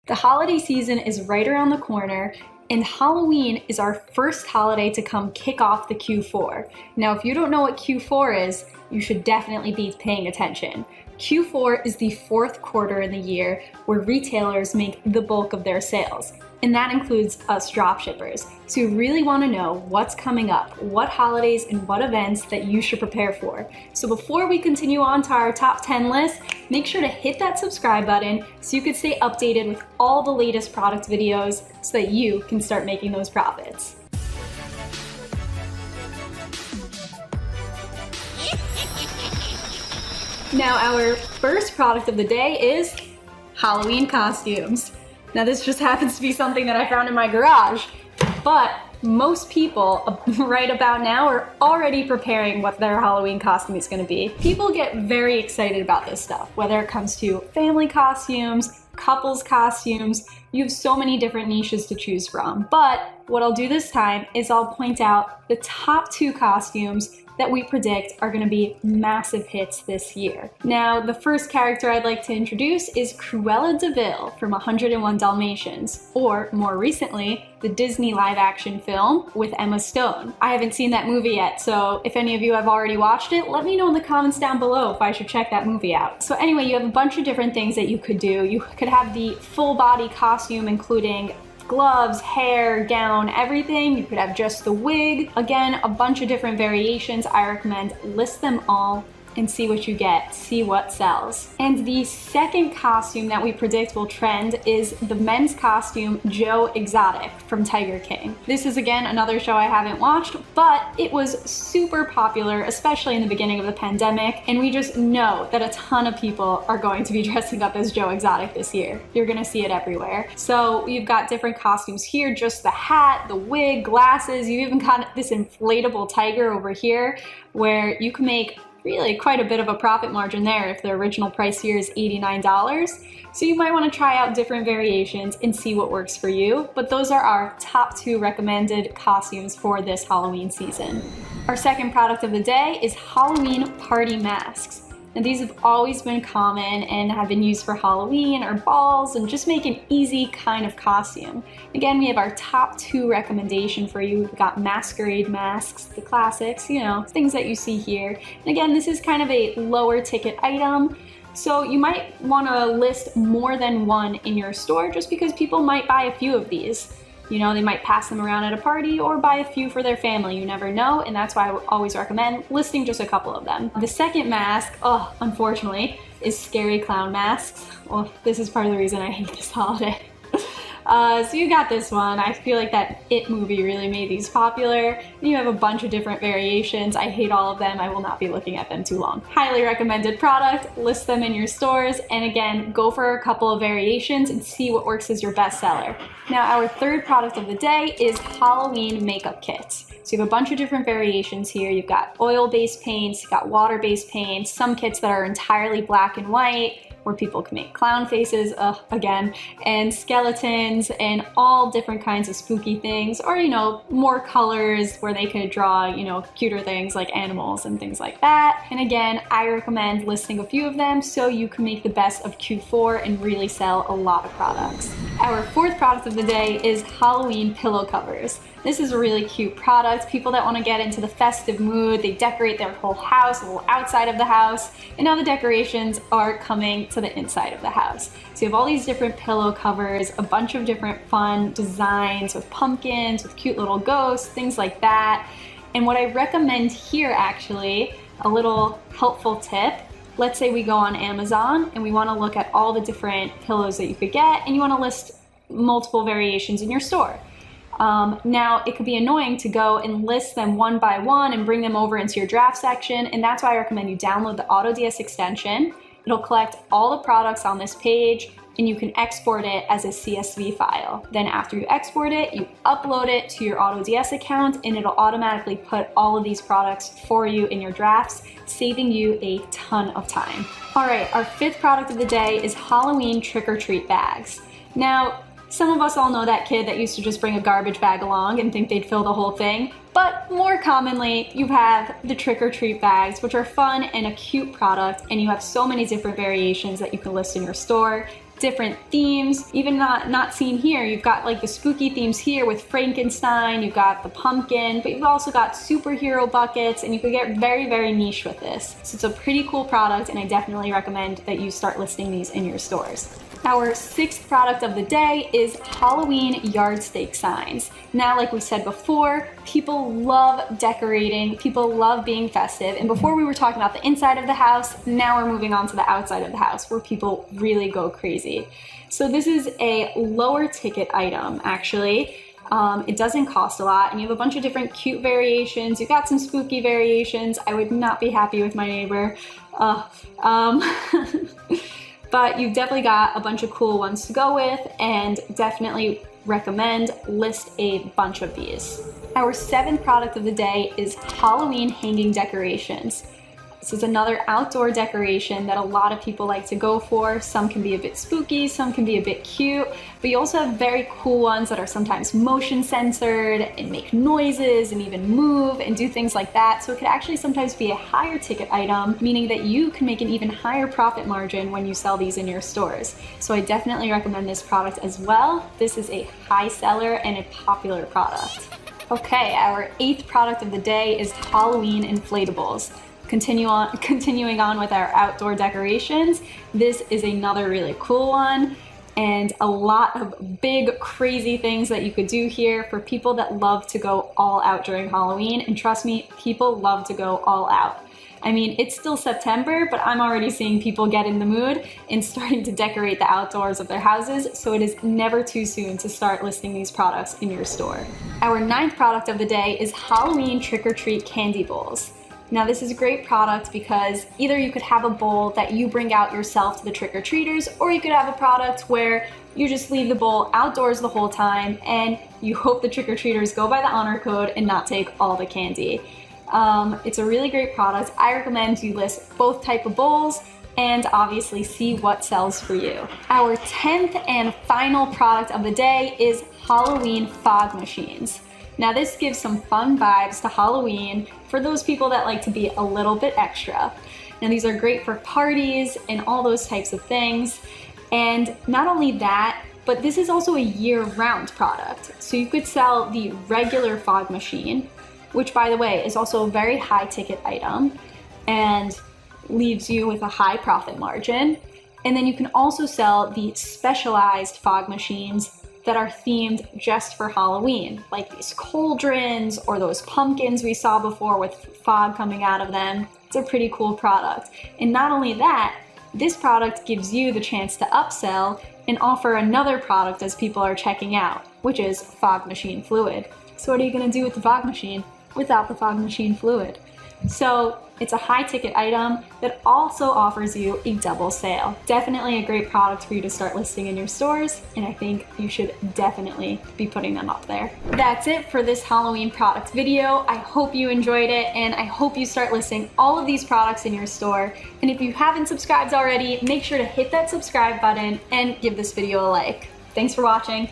The holiday season is right around the corner, and Halloween is our first holiday to come kick off the Q4. Now, if you don't know what Q4 is, you should definitely be paying attention. Q4 is the fourth quarter in the year where retailers make the bulk of their sales, and that includes us dropshippers. So you really want to know what's coming up, what holidays and what events that you should prepare for. So before we continue on to our top 10 list, make sure to hit that subscribe button so you can stay updated with all the latest product videos so that you can start making those profits. Now, our first product of the day is Halloween costumes. Now, this just happens to be something that I found in my garage, but most people right about now are already preparing what their Halloween costume is going to be. People get very excited about this stuff, whether it comes to family costumes, couples costumes. You have so many different niches to choose from. But what I'll do this time is I'll point out the top 2 costumes that we predict are going to be massive hits this year. Now, the first character I'd like to introduce is Cruella de Vil from 101 Dalmatians, or more recently, the Disney live-action film with Emma Stone. I haven't seen that movie yet, so if any of you have already watched it, let me know in the comments down below if I should check that movie out. So anyway, you have a bunch of different things that you could do. You could have the full body costume, including gloves, hair, gown, everything. You could have just the wig. Again, a bunch of different variations. I recommend list them all and see what you get, see what sells. And the second costume that we predict will trend is the men's costume Joe Exotic from Tiger King. This is again another show I haven't watched, but it was super popular, especially in the beginning of the pandemic, and we just know that a ton of people are going to be dressing up as Joe Exotic this year. You're gonna see it everywhere. So you've got different costumes here, just the hat, the wig, glasses. You even got this inflatable tiger over here where you can make really quite a bit of a profit margin there if the original price here is $89. So you might want to try out different variations and see what works for you. But those are our top 2 recommended costumes for this Halloween season. Our second product of the day is Halloween party masks. And these have always been common and have been used for Halloween or balls and just make an easy kind of costume. Again, we have our top 2 recommendation for you. We've got masquerade masks, the classics, you know, things that you see here. And again, this is kind of a lower ticket item. So you might want to list more than one in your store just because people might buy a few of these. You know, they might pass them around at a party or buy a few for their family. You never know, and that's why I always recommend listing just a couple of them. The second mask, unfortunately, is scary clown masks. Well, this is part of the reason I hate this holiday. So you got this one. I feel like that It movie really made these popular. And you have a bunch of different variations. I hate all of them. I will not be looking at them too long. Highly recommended product. List them in your stores. And again, go for a couple of variations and see what works as your best seller. Now, our third product of the day is Halloween makeup kits. So you have a bunch of different variations here. You've got oil-based paints, you've got water-based paints, some kits that are entirely black and white, where people can make clown faces, again, and skeletons, and all different kinds of spooky things, or, you know, more colors where they could draw, you know, cuter things like animals and things like that. And again, I recommend listing a few of them so you can make the best of Q4 and really sell a lot of products. Our fourth product of the day is Halloween pillow covers. This is a really cute product. People that want to get into the festive mood, they decorate their whole house, a little outside of the house, and now the decorations are coming to the inside of the house. So you have all these different pillow covers, a bunch of different fun designs with pumpkins, with cute little ghosts, things like that. And what I recommend here, actually, a little helpful tip. Let's say we go on Amazon and we want to look at all the different pillows that you could get, and you want to list multiple variations in your store. Now, it could be annoying to go and list them one by one and bring them over into your draft section, and that's why I recommend you download the AutoDS extension. It'll collect all the products on this page, and you can export it as a CSV file. Then after you export it, you upload it to your AutoDS account, and it'll automatically put all of these products for you in your drafts, saving you a ton of time. All right, our fifth product of the day is Halloween trick-or-treat bags. Now, some of us all know that kid that used to just bring a garbage bag along and think they'd fill the whole thing. But more commonly, you have the trick-or-treat bags, which are fun and a cute product, and you have so many different variations that you can list in your store. different themes, even not seen here. You've got like the spooky themes here with Frankenstein, you've got the pumpkin, but you've also got superhero buckets, and you could get very, very niche with this. So it's a pretty cool product, and I definitely recommend that you start listing these in your stores. Our sixth product of the day is Halloween yard stake signs. Now, like we said before, people love decorating, people love being festive, and before we were talking about the inside of the house, now we're moving on to the outside of the house where people really go crazy. So this is a lower ticket item, actually. It doesn't cost a lot, and you have a bunch of different cute variations. You've got some spooky variations. I would not be happy with my neighbor. But you've definitely got a bunch of cool ones to go with, and definitely recommend list a bunch of these. Our seventh product of the day is Halloween hanging decorations. This is another outdoor decoration that a lot of people like to go for. Some can be a bit spooky, some can be a bit cute, but you also have very cool ones that are sometimes motion censored and make noises and even move and do things like that. So it could actually sometimes be a higher ticket item, meaning that you can make an even higher profit margin when you sell these in your stores. So I definitely recommend this product as well. This is a high seller and a popular product. Okay, our eighth product of the day is Halloween inflatables. Continuing on with our outdoor decorations, this is another really cool one, and a lot of big crazy things that you could do here for people that love to go all out during Halloween. And trust me, people love to go all out. I mean, it's still September, but I'm already seeing people get in the mood and starting to decorate the outdoors of their houses, so it is never too soon to start listing these products in your store. Our ninth product of the day is Halloween trick-or-treat candy bowls. Now this is a great product because either you could have a bowl that you bring out yourself to the trick-or-treaters, or you could have a product where you just leave the bowl outdoors the whole time and you hope the trick-or-treaters go by the honor code and not take all the candy. It's a really great product. I recommend you list both type of bowls and obviously see what sells for you. Our 10th and final product of the day is Halloween fog machines. Now this gives some fun vibes to Halloween for those people that like to be a little bit extra. Now these are great for parties and all those types of things. And not only that, but this is also a year-round product. So you could sell the regular fog machine, which by the way is also a very high ticket item and leaves you with a high profit margin. And then you can also sell the specialized fog machines that are themed just for Halloween, like these cauldrons or those pumpkins we saw before with fog coming out of them. It's a pretty cool product. And not only that, this product gives you the chance to upsell and offer another product as people are checking out, which is fog machine fluid. So what are you gonna do with the fog machine without the fog machine fluid? So it's a high ticket item that also offers you a double sale. Definitely a great product for you to start listing in your stores, and I think you should definitely be putting them up there. That's it for this Halloween product video. I hope you enjoyed it, and I hope you start listing all of these products in your store. And if you haven't subscribed already, make sure to hit that subscribe button and give this video a like. Thanks for watching.